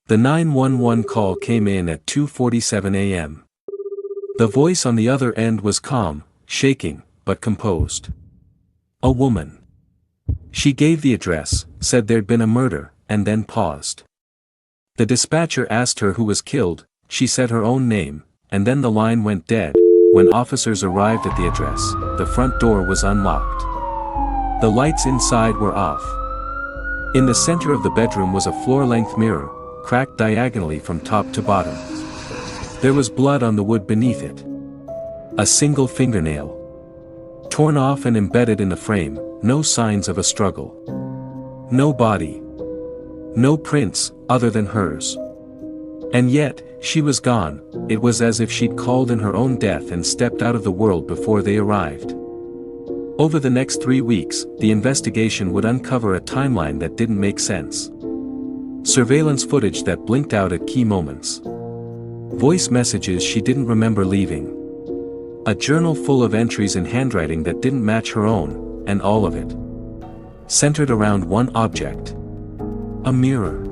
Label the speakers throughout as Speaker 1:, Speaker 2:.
Speaker 1: The 911 call came in at 2:47 a.m. The voice on the other end was calm, shaking, but composed. A woman. She gave the address, said there'd been a murder, and then paused. The dispatcher asked her who was killed, she said her own name, and then the line went dead. When officers arrived at the address, the front door was unlocked. The lights inside were off. In the center of the bedroom was a floor-length mirror, cracked diagonally from top to bottom. There was blood on the wood beneath it. A single fingernail. Torn off and embedded in the frame, no signs of a struggle. No body. No prints, other than hers. And yet, she was gone. It was as if she'd called in her own death and stepped out of the world before they arrived. Over the next 3 weeks, the investigation would uncover a timeline that didn't make sense. Surveillance footage that blinked out at key moments. Voice messages she didn't remember leaving. A journal full of entries in handwriting that didn't match her own, and all of it centered around one object. A mirror.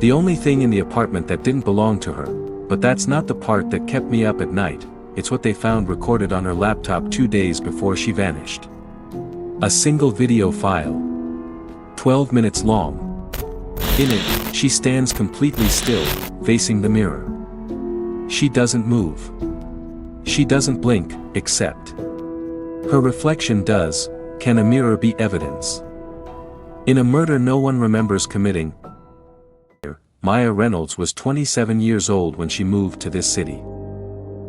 Speaker 1: The only thing in the apartment that didn't belong to her, but that's not the part that kept me up at night, it's what they found recorded on her laptop 2 days before she vanished. A single video file. 12 minutes long. In it, she stands completely still, facing the mirror. She doesn't move. She doesn't blink, except her reflection does. Can a mirror be evidence? In a murder no one remembers committing, Maya Reynolds was 27 years old when she moved to this city.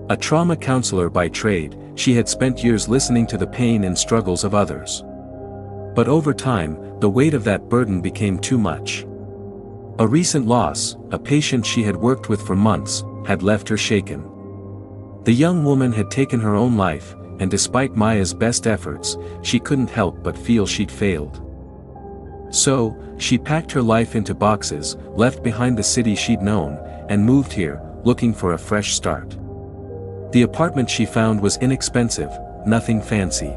Speaker 1: A trauma counselor by trade, she had spent years listening to the pain and struggles of others. But over time, the weight of that burden became too much. A recent loss, a patient she had worked with for months, had left her shaken. The young woman had taken her own life, and despite Maya's best efforts, she couldn't help but feel she'd failed. So, she packed her life into boxes, left behind the city she'd known, and moved here, looking for a fresh start. The apartment she found was inexpensive, nothing fancy.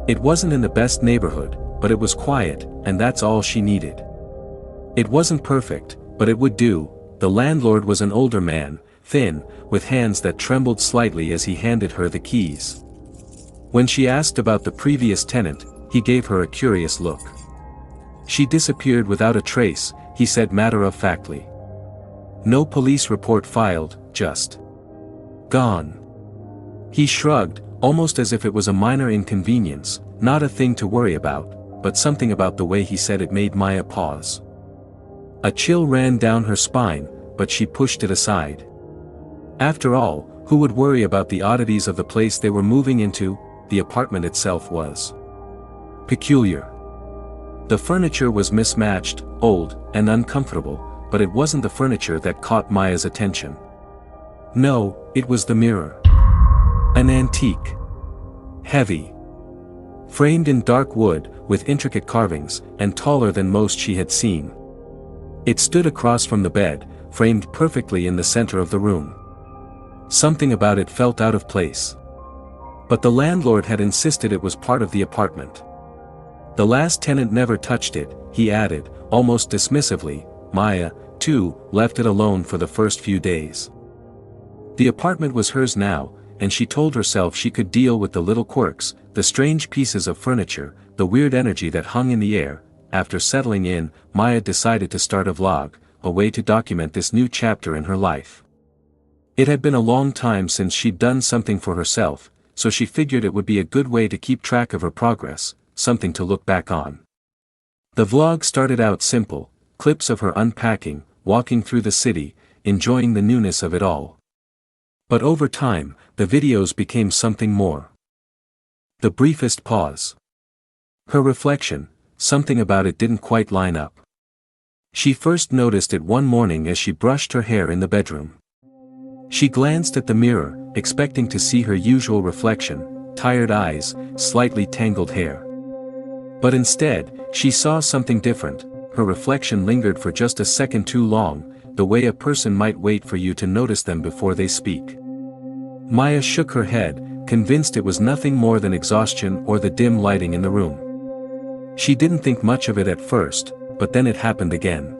Speaker 1: It wasn't in the best neighborhood, but it was quiet, and that's all she needed. It wasn't perfect, but it would do. The landlord was an older man, thin, with hands that trembled slightly as he handed her the keys. When she asked about the previous tenant, he gave her a curious look. She disappeared without a trace, he said matter-of-factly. No police report filed, just gone. He shrugged, almost as if it was a minor inconvenience, not a thing to worry about, but something about the way he said it made Maya pause. A chill ran down her spine, but she pushed it aside. After all, who would worry about the oddities of the place they were moving into? The apartment itself was peculiar. The furniture was mismatched, old, and uncomfortable, but it wasn't the furniture that caught Maya's attention. No, it was the mirror. An antique. Heavy. Framed in dark wood, with intricate carvings, and taller than most she had seen. It stood across from the bed, framed perfectly in the center of the room. Something about it felt out of place. But the landlord had insisted it was part of the apartment. The last tenant never touched it, he added, almost dismissively. Maya, too, left it alone for the first few days. The apartment was hers now, and she told herself she could deal with the little quirks, the strange pieces of furniture, the weird energy that hung in the air. After settling in, Maya decided to start a vlog, a way to document this new chapter in her life. It had been a long time since she'd done something for herself, so she figured it would be a good way to keep track of her progress, something to look back on. The vlog started out simple, clips of her unpacking, walking through the city, enjoying the newness of it all. But over time, the videos became something more. The briefest pause. Her reflection, something about it didn't quite line up. She first noticed it one morning as she brushed her hair in the bedroom. She glanced at the mirror, expecting to see her usual reflection, tired eyes, slightly tangled hair. But instead, she saw something different. Her reflection lingered for just a second too long, the way a person might wait for you to notice them before they speak. Maya shook her head, convinced it was nothing more than exhaustion or the dim lighting in the room. She didn't think much of it at first, but then it happened again.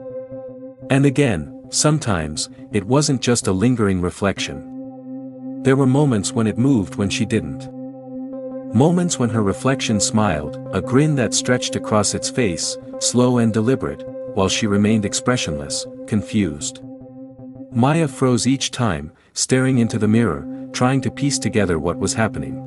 Speaker 1: And again, sometimes, it wasn't just a lingering reflection. There were moments when it moved when she didn't. Moments when her reflection smiled, a grin that stretched across its face, slow and deliberate, while she remained expressionless, confused. Maya froze each time, staring into the mirror, trying to piece together what was happening.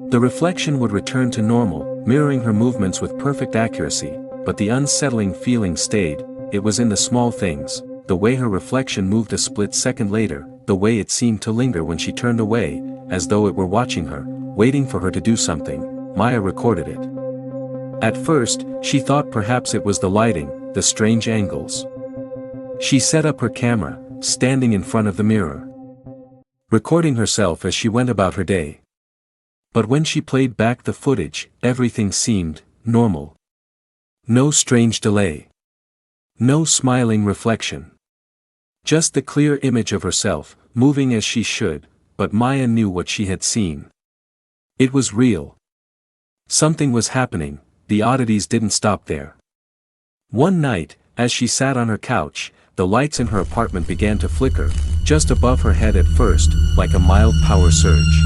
Speaker 1: The reflection would return to normal, mirroring her movements with perfect accuracy, but the unsettling feeling stayed. It was in the small things, the way her reflection moved a split second later, the way it seemed to linger when she turned away, as though it were watching her, waiting for her to do something. Maya recorded it. At first, she thought perhaps it was the lighting, the strange angles. She set up her camera, standing in front of the mirror, recording herself as she went about her day. But when she played back the footage, everything seemed normal. No strange delay. No smiling reflection. Just the clear image of herself, moving as she should, but Maya knew what she had seen. It was real. Something was happening, the oddities didn't stop there. One night, as she sat on her couch, the lights in her apartment began to flicker, just above her head at first, like a mild power surge.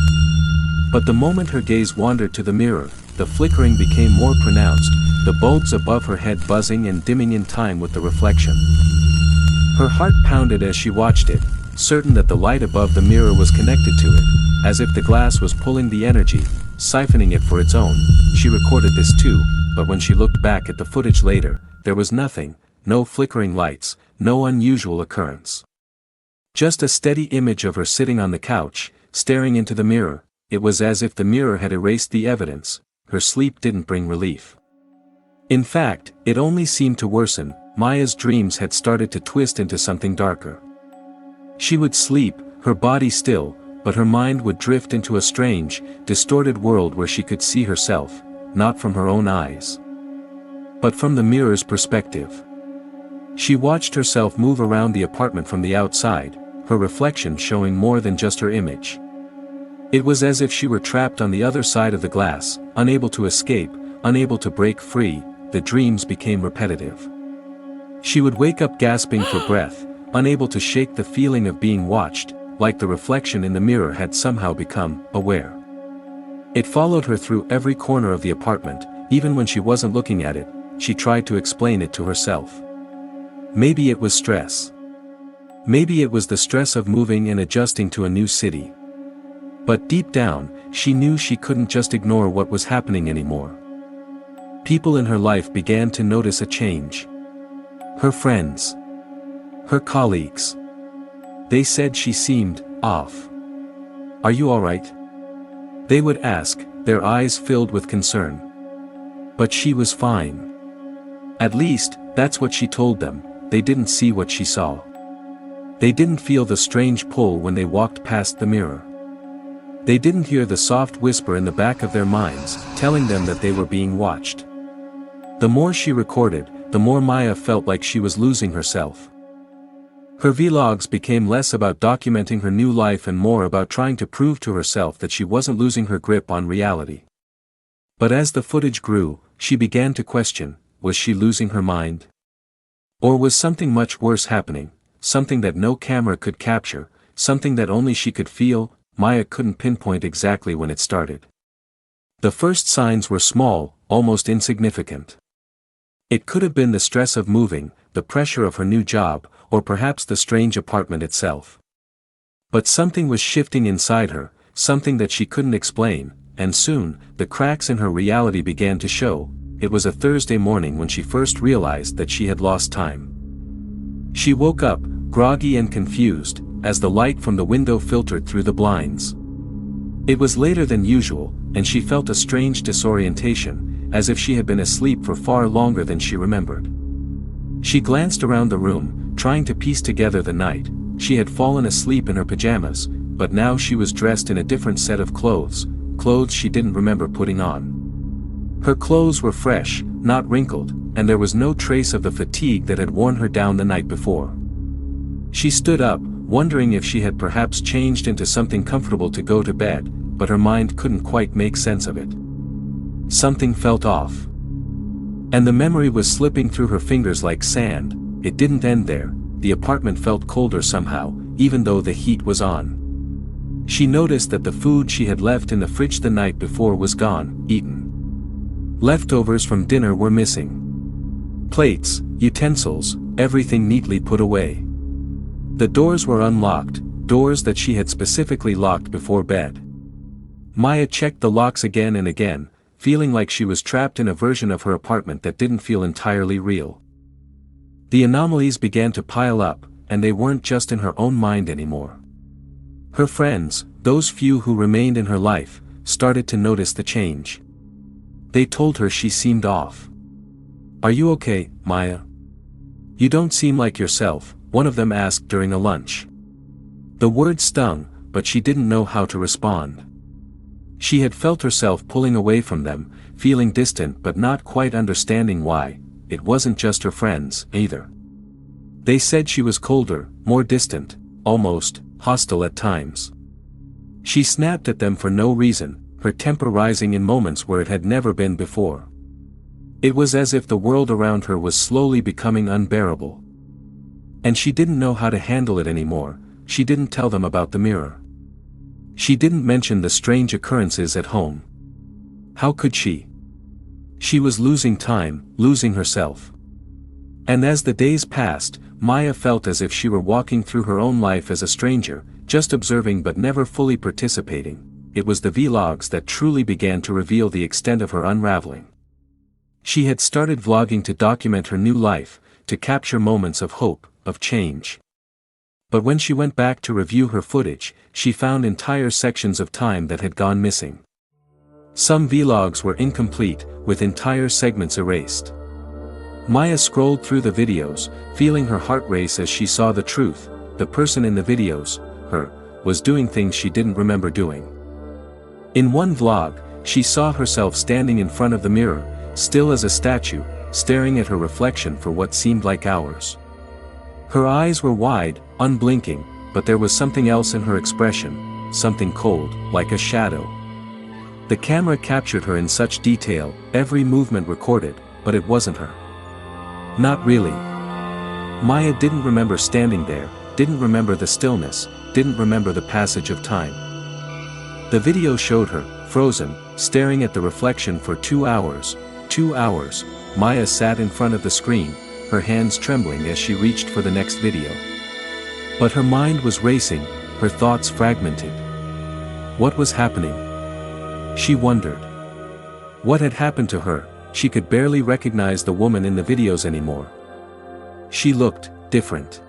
Speaker 1: But the moment her gaze wandered to the mirror, the flickering became more pronounced, the bulbs above her head buzzing and dimming in time with the reflection. Her heart pounded as she watched it, certain that the light above the mirror was connected to it, as if the glass was pulling the energy, siphoning it for its own. She recorded this too, but when she looked back at the footage later, there was nothing, no flickering lights, no unusual occurrence. Just a steady image of her sitting on the couch, staring into the mirror. It was as if the mirror had erased the evidence. Her sleep didn't bring relief. In fact, it only seemed to worsen. Maya's dreams had started to twist into something darker. She would sleep, her body still, but her mind would drift into a strange, distorted world where she could see herself, not from her own eyes, but from the mirror's perspective. She watched herself move around the apartment from the outside, her reflection showing more than just her image. It was as if she were trapped on the other side of the glass, unable to escape, unable to break free. The dreams became repetitive. She would wake up gasping for breath, unable to shake the feeling of being watched, like the reflection in the mirror had somehow become aware. It followed her through every corner of the apartment, even when she wasn't looking at it. She tried to explain it to herself. Maybe it was stress. Maybe it was the stress of moving and adjusting to a new city. But deep down, she knew she couldn't just ignore what was happening anymore. People in her life began to notice a change. Her friends. Her colleagues. They said she seemed off. "Are you alright?" They would ask, their eyes filled with concern. But she was fine. At least, that's what she told them. They didn't see what she saw. They didn't feel the strange pull when they walked past the mirror. They didn't hear the soft whisper in the back of their minds, telling them that they were being watched. The more she recorded, the more Maya felt like she was losing herself. Her vlogs became less about documenting her new life and more about trying to prove to herself that she wasn't losing her grip on reality. But as the footage grew, she began to question, was she losing her mind? Or was something much worse happening, something that no camera could capture, something that only she could feel? Maya couldn't pinpoint exactly when it started. The first signs were small, almost insignificant. It could have been the stress of moving, the pressure of her new job, or perhaps the strange apartment itself. But something was shifting inside her, something that she couldn't explain, and soon, the cracks in her reality began to show. It was a Thursday morning when she first realized that she had lost time. She woke up, groggy and confused, as the light from the window filtered through the blinds. It was later than usual, and she felt a strange disorientation, as if she had been asleep for far longer than she remembered. She glanced around the room, trying to piece together the night. She had fallen asleep in her pajamas, but now she was dressed in a different set of clothes, clothes she didn't remember putting on. Her clothes were fresh, not wrinkled, and there was no trace of the fatigue that had worn her down the night before. She stood up, wondering if she had perhaps changed into something comfortable to go to bed, but her mind couldn't quite make sense of it. Something felt off. And the memory was slipping through her fingers like sand. it didn't end there. The apartment felt colder somehow, even though the heat was on. She noticed that the food she had left in the fridge the night before was gone, eaten. Leftovers from dinner were missing. Plates, utensils, everything neatly put away. The doors were unlocked, doors that she had specifically locked before bed. Maya checked the locks again and again, feeling like she was trapped in a version of her apartment that didn't feel entirely real. The anomalies began to pile up, and they weren't just in her own mind anymore. Her friends, those few who remained in her life, started to notice the change. They told her she seemed off. "Are you okay, Maya? You don't seem like yourself," one of them asked during a lunch. The word stung, but she didn't know how to respond. She had felt herself pulling away from them, feeling distant but not quite understanding why. It wasn't just her friends, either. They said she was colder, more distant, almost hostile at times. She snapped at them for no reason, her temper rising in moments where it had never been before. It was as if the world around her was slowly becoming unbearable. And she didn't know how to handle it anymore. She didn't tell them about the mirror. She didn't mention the strange occurrences at home. How could she? She was losing time, losing herself. And as the days passed, Maya felt as if she were walking through her own life as a stranger, just observing but never fully participating. It was the vlogs that truly began to reveal the extent of her unraveling. She had started vlogging to document her new life, to capture moments of hope, of change. But when she went back to review her footage, she found entire sections of time that had gone missing. Some vlogs were incomplete, with entire segments erased. Maya scrolled through the videos, feeling her heart race as she saw the truth. The person in the videos, her, was doing things she didn't remember doing. In one vlog, she saw herself standing in front of the mirror, still as a statue, staring at her reflection for what seemed like hours. Her eyes were wide, unblinking, but there was something else in her expression, something cold, like a shadow. The camera captured her in such detail, every movement recorded, but it wasn't her. Not really. Maya didn't remember standing there, didn't remember the stillness, didn't remember the passage of time. The video showed her, frozen, staring at the reflection for 2 hours. 2 hours, Maya sat in front of the screen, her hands trembling as she reached for the next video. But her mind was racing, her thoughts fragmented. What was happening? She wondered. What had happened to her? She could barely recognize the woman in the videos anymore. She looked different.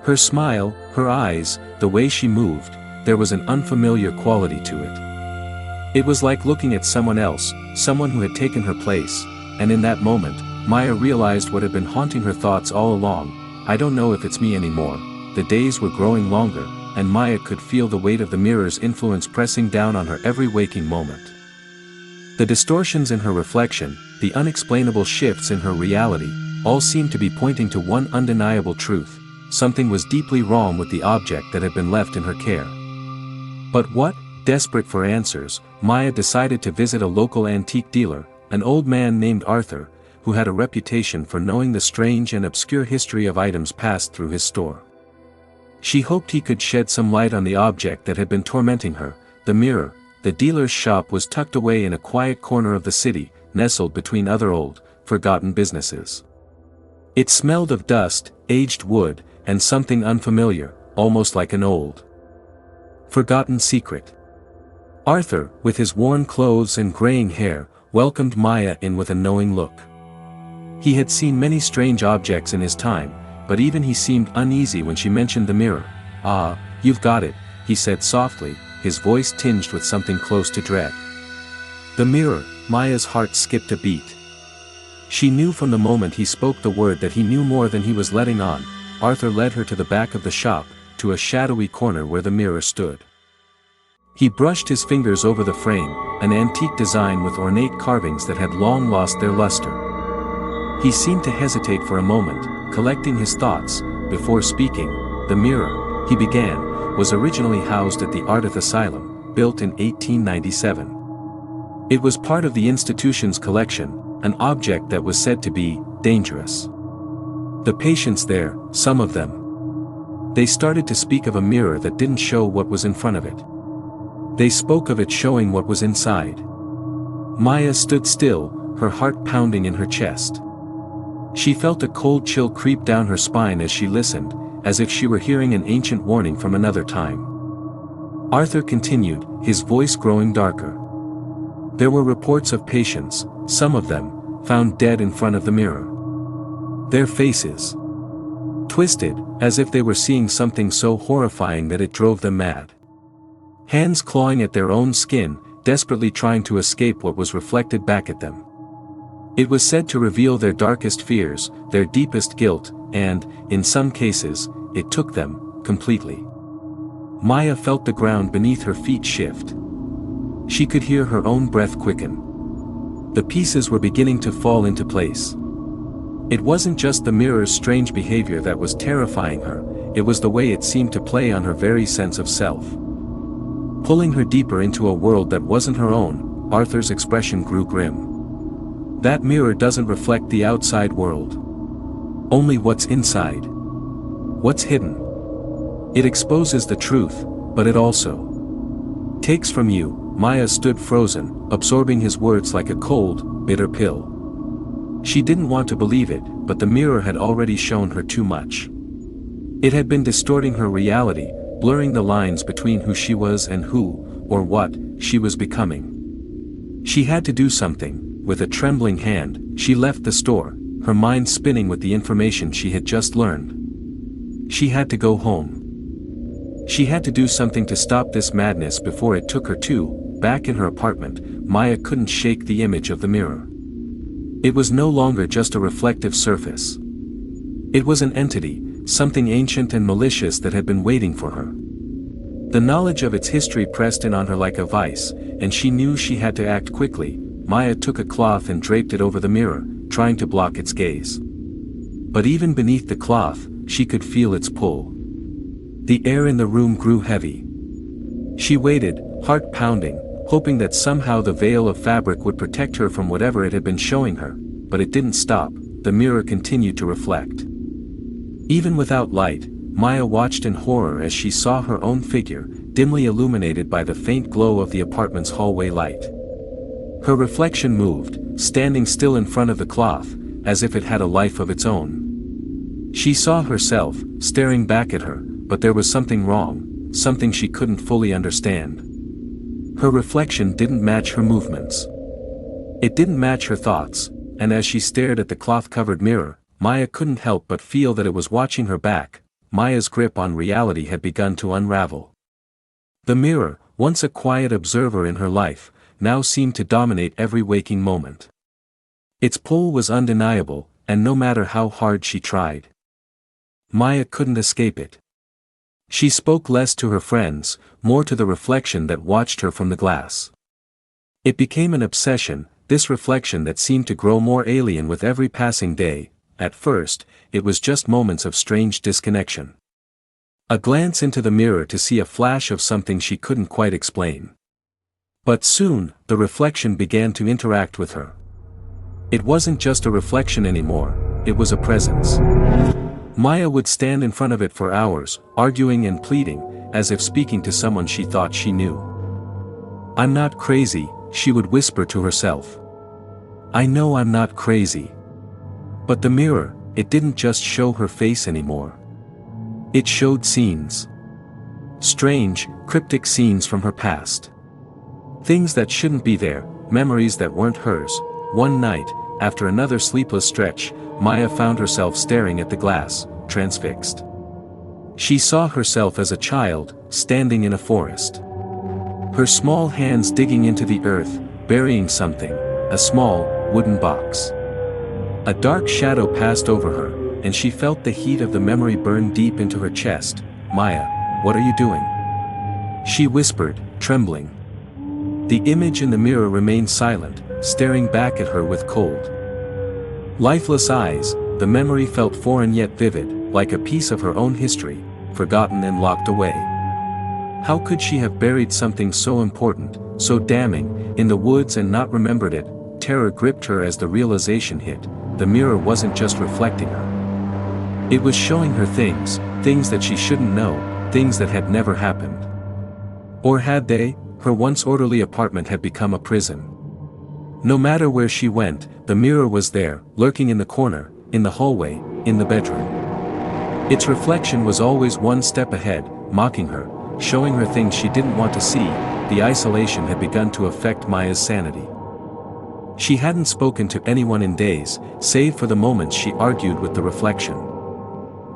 Speaker 1: Her smile, her eyes, the way she moved, there was an unfamiliar quality to it. It was like looking at someone else, someone who had taken her place, and in that moment, Maya realized what had been haunting her thoughts all along. I don't know if it's me anymore. The days were growing longer, and Maya could feel the weight of the mirror's influence pressing down on her every waking moment. The distortions in her reflection, the unexplainable shifts in her reality, all seemed to be pointing to one undeniable truth: something was deeply wrong with the object that had been left in her care. But what? Desperate for answers, Maya decided to visit a local antique dealer, an old man named Arthur, who had a reputation for knowing the strange and obscure history of items passed through his store. She hoped he could shed some light on the object that had been tormenting her, the mirror. The dealer's shop was tucked away in a quiet corner of the city, nestled between other old, forgotten businesses. It smelled of dust, aged wood, and something unfamiliar, almost like an old, forgotten secret. Arthur, with his worn clothes and graying hair, welcomed Maya in with a knowing look. He had seen many strange objects in his time, but even he seemed uneasy when she mentioned the mirror. "Ah, you've got it," he said softly, his voice tinged with something close to dread. The mirror, Maya's heart skipped a beat. She knew from the moment he spoke the word that he knew more than he was letting on. Arthur led her to the back of the shop, to a shadowy corner where the mirror stood. He brushed his fingers over the frame, an antique design with ornate carvings that had long lost their luster. He seemed to hesitate for a moment, collecting his thoughts, before speaking. The mirror, he began, was originally housed at the Ardith Asylum, built in 1897. It was part of the institution's collection, an object that was said to be dangerous. The patients there, some of them. They started to speak of a mirror that didn't show what was in front of it. They spoke of it showing what was inside. Maya stood still, her heart pounding in her chest. She felt a cold chill creep down her spine as she listened, as if she were hearing an ancient warning from another time. Arthur continued, his voice growing darker. There were reports of patients, some of them, found dead in front of the mirror. Their faces twisted, as if they were seeing something so horrifying that it drove them mad. Hands clawing at their own skin, desperately trying to escape what was reflected back at them. It was said to reveal their darkest fears, their deepest guilt, and, in some cases, it took them, completely. Maya felt the ground beneath her feet shift. She could hear her own breath quicken. The pieces were beginning to fall into place. It wasn't just the mirror's strange behavior that was terrifying her, it was the way it seemed to play on her very sense of self. Pulling her deeper into a world that wasn't her own, Arthur's expression grew grim. That mirror doesn't reflect the outside world. Only what's inside. What's hidden. It exposes the truth, but it also takes from you. Maya stood frozen, absorbing his words like a cold, bitter pill. She didn't want to believe it, but the mirror had already shown her too much. It had been distorting her reality, blurring the lines between who she was and who, or what, she was becoming. She had to do something. With a trembling hand, she left the store, her mind spinning with the information she had just learned. She had to go home. She had to do something to stop this madness before it took her too. Back in her apartment, Maya couldn't shake the image of the mirror. It was no longer just a reflective surface. It was an entity, something ancient and malicious that had been waiting for her. The knowledge of its history pressed in on her like a vice, and she knew she had to act quickly. Maya took a cloth and draped it over the mirror, trying to block its gaze. But even beneath the cloth, she could feel its pull. The air in the room grew heavy. She waited, heart pounding, hoping that somehow the veil of fabric would protect her from whatever it had been showing her, but it didn't stop. The mirror continued to reflect. Even without light, Maya watched in horror as she saw her own figure, dimly illuminated by the faint glow of the apartment's hallway light. Her reflection moved, standing still in front of the cloth, as if it had a life of its own. She saw herself, staring back at her, but there was something wrong, something she couldn't fully understand. Her reflection didn't match her movements. It didn't match her thoughts, and as she stared at the cloth-covered mirror, Maya couldn't help but feel that it was watching her back. Maya's grip on reality had begun to unravel. The mirror, once a quiet observer in her life, now seemed to dominate every waking moment. Its pull was undeniable, and no matter how hard she tried, Maya couldn't escape it. She spoke less to her friends, more to the reflection that watched her from the glass. It became an obsession, this reflection that seemed to grow more alien with every passing day. At first, it was just moments of strange disconnection. A glance into the mirror to see a flash of something she couldn't quite explain. But soon, the reflection began to interact with her. It wasn't just a reflection anymore, it was a presence. Maya would stand in front of it for hours, arguing and pleading, as if speaking to someone she thought she knew. "I'm not crazy," she would whisper to herself. "I know I'm not crazy." But the mirror, it didn't just show her face anymore. It showed scenes. Strange, cryptic scenes from her past. Things that shouldn't be there, memories that weren't hers. One night, after another sleepless stretch, Maya found herself staring at the glass, transfixed. She saw herself as a child, standing in a forest. Her small hands digging into the earth, burying something, a small, wooden box. A dark shadow passed over her, and she felt the heat of the memory burn deep into her chest. "Maya, what are you doing?" she whispered, trembling. The image in the mirror remained silent, staring back at her with cold, lifeless eyes. The memory felt foreign yet vivid, like a piece of her own history, forgotten and locked away. How could she have buried something so important, so damning, in the woods and not remembered it? Terror gripped her as the realization hit. The mirror wasn't just reflecting her. It was showing her things that she shouldn't know, things that had never happened. Or had they? Her once orderly apartment had become a prison. No matter where she went, the mirror was there, lurking in the corner, in the hallway, in the bedroom. Its reflection was always one step ahead, mocking her, showing her things she didn't want to see. The isolation had begun to affect Maya's sanity. She hadn't spoken to anyone in days, save for the moments she argued with the reflection.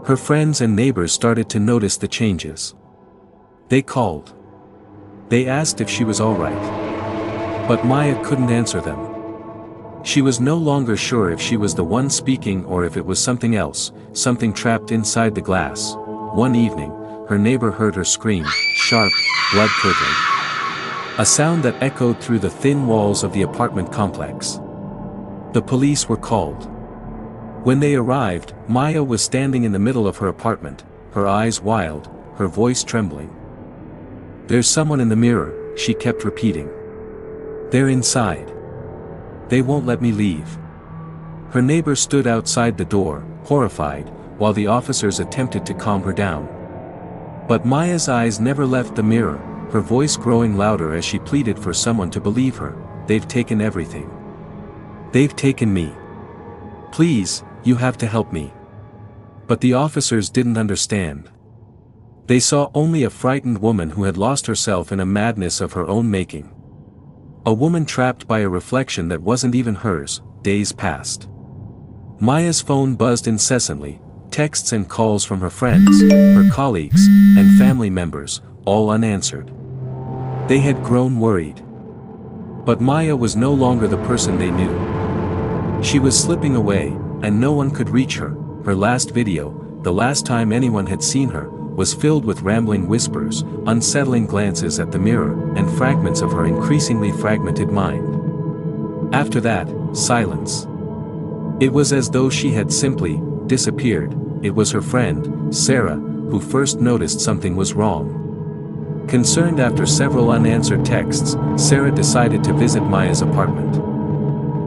Speaker 1: Her friends and neighbors started to notice the changes. They called. They asked if she was all right. But Maya couldn't answer them. She was no longer sure if she was the one speaking or if it was something else, something trapped inside the glass. One evening, her neighbor heard her scream, sharp, blood-curdling. A sound that echoed through the thin walls of the apartment complex. The police were called. When they arrived, Maya was standing in the middle of her apartment, her eyes wild, her voice trembling. "There's someone in the mirror," she kept repeating. "They're inside. They won't let me leave." Her neighbor stood outside the door, horrified, while the officers attempted to calm her down. But Maya's eyes never left the mirror, her voice growing louder as she pleaded for someone to believe her. "They've taken everything. They've taken me. Please, you have to help me." But the officers didn't understand. They saw only a frightened woman who had lost herself in a madness of her own making. A woman trapped by a reflection that wasn't even hers. Days passed. Maya's phone buzzed incessantly, texts and calls from her friends, her colleagues, and family members, all unanswered. They had grown worried. But Maya was no longer the person they knew. She was slipping away, and no one could reach her. Her last video, the last time anyone had seen her, was filled with rambling whispers, unsettling glances at the mirror, and fragments of her increasingly fragmented mind. After that, silence. It was as though she had simply disappeared. It was her friend, Sarah, who first noticed something was wrong. Concerned after several unanswered texts, Sarah decided to visit Maya's apartment.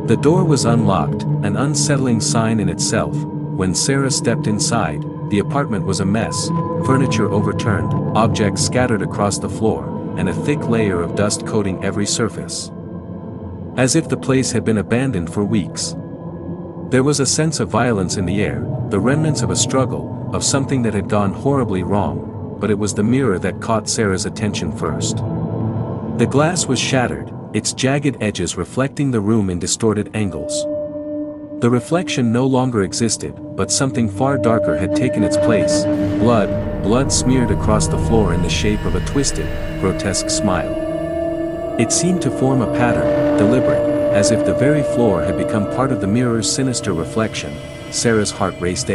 Speaker 1: The door was unlocked, an unsettling sign in itself. When Sarah stepped inside, the apartment was a mess, furniture overturned, objects scattered across the floor, and a thick layer of dust coating every surface. As if the place had been abandoned for weeks. There was a sense of violence in the air, the remnants of a struggle, of something that had gone horribly wrong, but it was the mirror that caught Sarah's attention first. The glass was shattered, its jagged edges reflecting the room in distorted angles. The reflection no longer existed, but something far darker had taken its place. Blood smeared across the floor in the shape of a twisted, grotesque smile. It seemed to form a pattern, deliberate, as if the very floor had become part of the mirror's sinister reflection. Sarah's heart raced.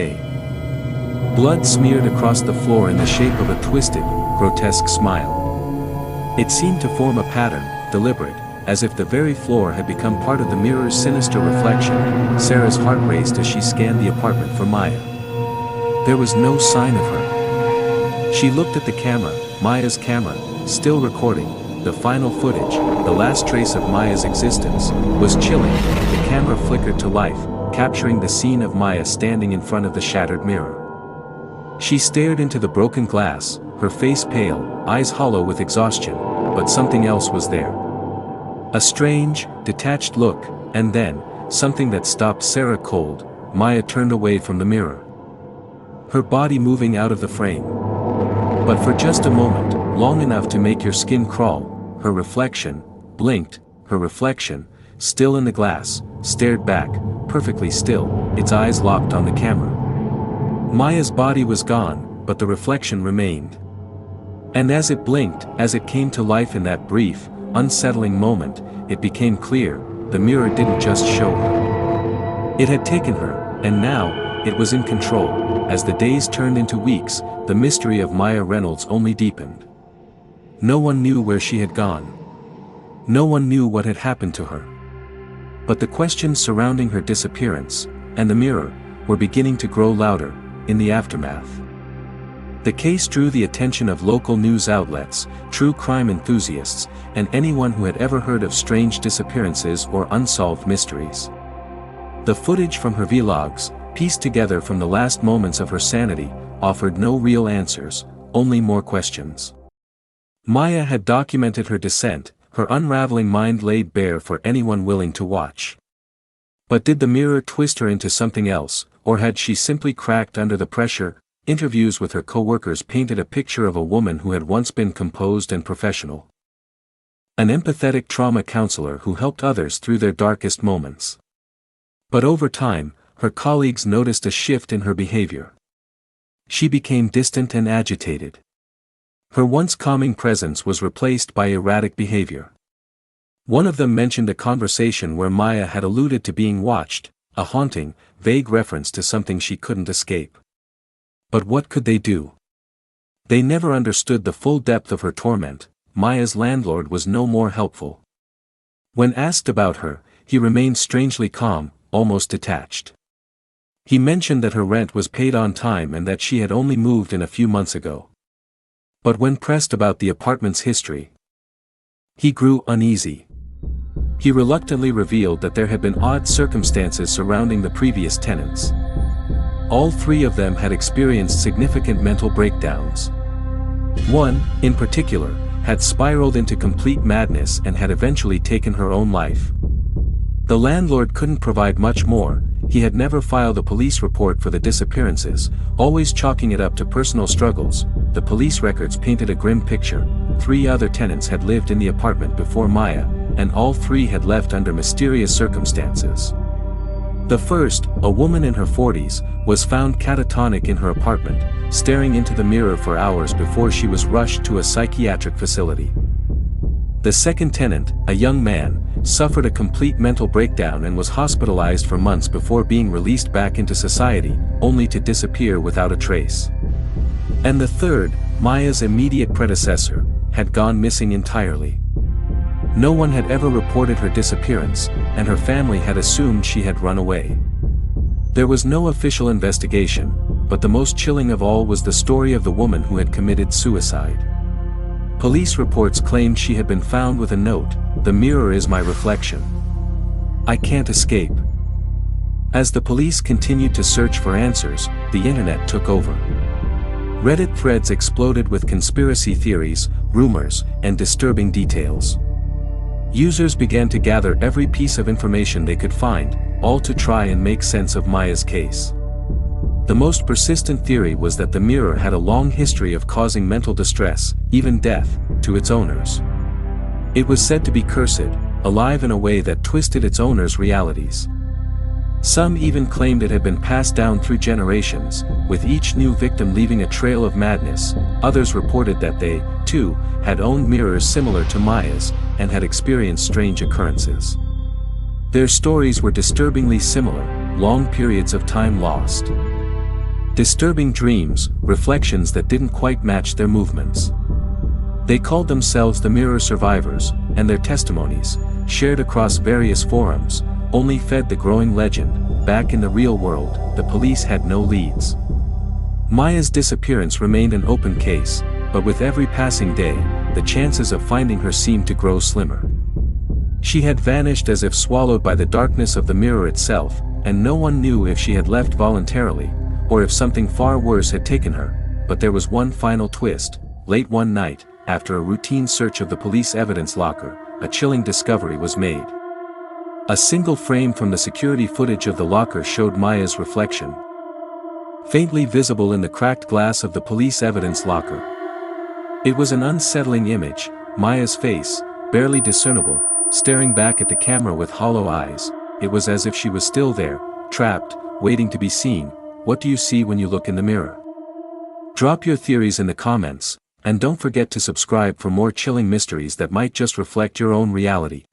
Speaker 1: Blood smeared across the floor in the shape of a twisted, grotesque smile. It seemed to form a pattern, deliberate, as if the very floor had become part of the mirror's sinister reflection. Sarah's heart raced as she scanned the apartment for Maya. There was no sign of her. She looked at the camera, Maya's camera, still recording. The final footage, the last trace of Maya's existence, was chilling. The camera flickered to life, capturing the scene of Maya standing in front of the shattered mirror. She stared into the broken glass, her face pale, eyes hollow with exhaustion, but something else was there. A strange, detached look, and then, something that stopped Sarah cold. Maya turned away from the mirror. Her body moving out of the frame. But for just a moment, long enough to make your skin crawl, her reflection, blinked, her reflection, still in the glass, stared back, perfectly still, its eyes locked on the camera. Maya's body was gone, but the reflection remained. And as it blinked, as it came to life in that brief, unsettling moment, it became clear, the mirror didn't just show her. It had taken her, and now, it was in control. As the days turned into weeks, the mystery of Maya Reynolds only deepened. No one knew where she had gone. No one knew what had happened to her. But the questions surrounding her disappearance, and the mirror, were beginning to grow louder, in the aftermath. The case drew the attention of local news outlets, true crime enthusiasts, and anyone who had ever heard of strange disappearances or unsolved mysteries. The footage from her vlogs, pieced together from the last moments of her sanity, offered no real answers, only more questions. Maya had documented her descent, her unraveling mind laid bare for anyone willing to watch. But did the mirror twist her into something else, or had she simply cracked under the pressure? Interviews with her co-workers painted a picture of a woman who had once been composed and professional. An empathetic trauma counselor who helped others through their darkest moments. But over time, her colleagues noticed a shift in her behavior. She became distant and agitated. Her once calming presence was replaced by erratic behavior. One of them mentioned a conversation where Maya had alluded to being watched, a haunting, vague reference to something she couldn't escape. But what could they do? They never understood the full depth of her torment. Maya's landlord was no more helpful. When asked about her, he remained strangely calm, almost detached. He mentioned that her rent was paid on time and that she had only moved in a few months ago. But when pressed about the apartment's history, he grew uneasy. He reluctantly revealed that there had been odd circumstances surrounding the previous tenants. All three of them had experienced significant mental breakdowns. One, in particular, had spiraled into complete madness and had eventually taken her own life. The landlord couldn't provide much more. He had never filed a police report for the disappearances, always chalking it up to personal struggles. The police records painted a grim picture. 3 other tenants had lived in the apartment before Maya, and all 3 had left under mysterious circumstances. The first, a woman in her 40s, was found catatonic in her apartment, staring into the mirror for hours before she was rushed to a psychiatric facility. The second tenant, a young man, suffered a complete mental breakdown and was hospitalized for months before being released back into society, only to disappear without a trace. And the third, Maya's immediate predecessor, had gone missing entirely. No one had ever reported her disappearance, and her family had assumed she had run away. There was no official investigation, but the most chilling of all was the story of the woman who had committed suicide. Police reports claimed she had been found with a note, "The mirror is my reflection. I can't escape." As the police continued to search for answers, the internet took over. Reddit threads exploded with conspiracy theories, rumors, and disturbing details. Users began to gather every piece of information they could find, all to try and make sense of Maya's case. The most persistent theory was that the mirror had a long history of causing mental distress, even death, to its owners. It was said to be cursed, alive in a way that twisted its owners' realities. Some even claimed it had been passed down through generations, with each new victim leaving a trail of madness. Others reported that they, too, had owned mirrors similar to Maya's, and had experienced strange occurrences. Their stories were disturbingly similar, long periods of time lost. Disturbing dreams, reflections that didn't quite match their movements. They called themselves the Mirror Survivors, and their testimonies, shared across various forums, only fed the growing legend. Back in the real world, the police had no leads. Maya's disappearance remained an open case, but with every passing day, the chances of finding her seemed to grow slimmer. She had vanished as if swallowed by the darkness of the mirror itself, and no one knew if she had left voluntarily, or if something far worse had taken her. But there was one final twist. Late one night, after a routine search of the police evidence locker, a chilling discovery was made. A single frame from the security footage of the locker showed Maya's reflection, faintly visible in the cracked glass of the police evidence locker. It was an unsettling image, Maya's face, barely discernible, staring back at the camera with hollow eyes. It was as if she was still there, trapped, waiting to be seen. What do you see when you look in the mirror? Drop your theories in the comments, and don't forget to subscribe for more chilling mysteries that might just reflect your own reality.